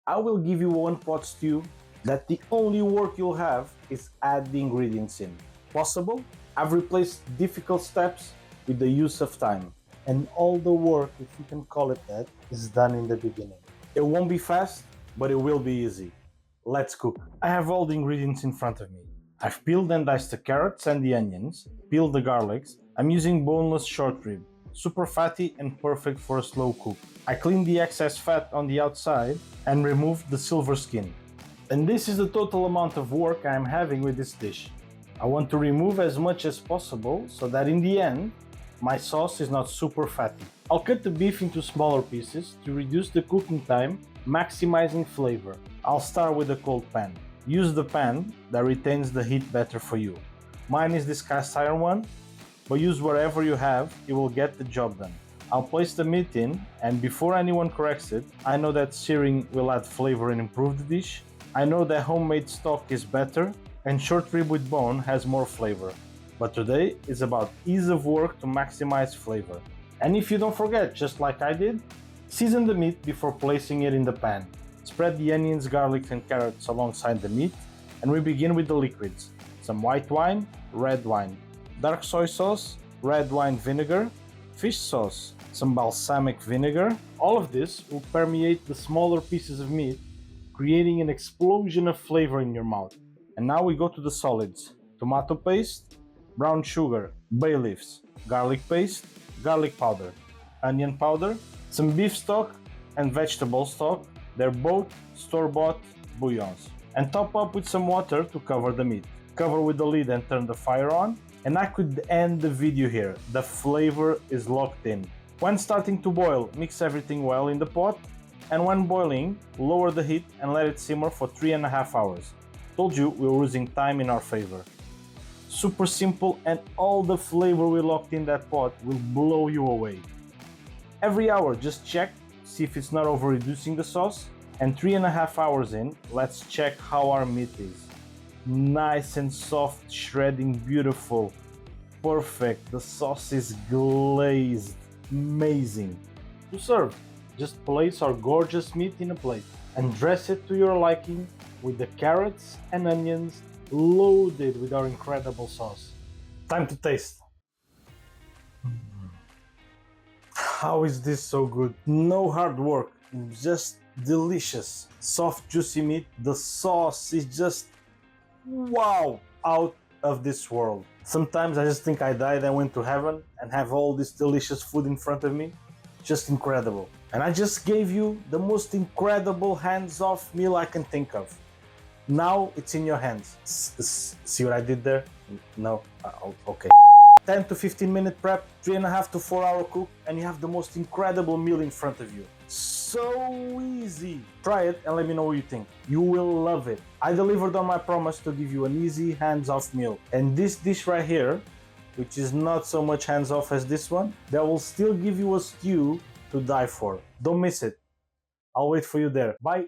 I will give you one pot stew that the only work you'll have is add the ingredients in. Possible? I've replaced difficult steps with the use of time. And all the work, if you can call it that, is done in the beginning. It won't be fast, but it will be easy. Let's cook. I have all the ingredients in front of me. I've peeled and diced the carrots and the onions, peeled the garlics. I'm using boneless short rib, super fatty and perfect for a slow cook. I cleaned the excess fat on the outside and removed the silver skin. And this is the total amount of work I am having with this dish. I want to remove as much as possible so that in the end, my sauce is not super fatty. I'll cut the beef into smaller pieces to reduce the cooking time, maximizing flavor. I'll start with a cold pan. Use the pan that retains the heat better for you. Mine is this cast iron one, but use whatever you have, it will get the job done. I'll place the meat in, and before anyone corrects it, I know that searing will add flavor and improve the dish. I know that homemade stock is better, and short rib with bone has more flavor. But today is about ease of work to maximize flavor. And if you don't forget, just like I did, season the meat before placing it in the pan. Spread the onions, garlic and carrots alongside the meat, and we begin with the liquids. Some white wine, red wine, dark soy sauce, red wine vinegar, fish sauce, some balsamic vinegar. All of this will permeate the smaller pieces of meat, creating an explosion of flavor in your mouth. And now we go to the solids. Tomato paste, brown sugar, bay leaves, garlic paste, garlic powder, onion powder, some beef stock and vegetable stock. They're both store-bought bouillons. And top up with some water to cover the meat. Cover with the lid and turn the fire on. And I could end the video here. The flavor is locked in. When starting to boil, mix everything well in the pot. And when boiling, lower the heat and let it simmer for 3.5 hours. Told you we were using time in our favor. Super simple, and all the flavor we locked in that pot will blow you away. Every hour, just check, see if it's not over reducing the sauce. And 3.5 hours in, let's check how our meat is. Nice and soft, shredding, beautiful, perfect. The sauce is glazed, amazing. To serve, just place our gorgeous meat in a plate and dress it to your liking with the carrots and onions loaded with our incredible sauce. Time to taste. How is this so good? No hard work, just delicious. Soft, juicy meat. The sauce is just wow, out of this world. Sometimes I just think I died and went to heaven and have all this delicious food in front of me. Just incredible. And I just gave you the most incredible hands-off meal I can think of. Now it's in your hands. See what I did there? No? Okay. 10 to 15 minute prep, 3.5 to 4 hour cook, and you have the most incredible meal in front of you. So easy. Try it and let me know what you think. You will love it. I delivered on my promise to give you an easy hands-off meal. And this dish right here, which is not so much hands-off as this one, that will still give you a stew to die for. Don't miss it. I'll wait for you there. Bye.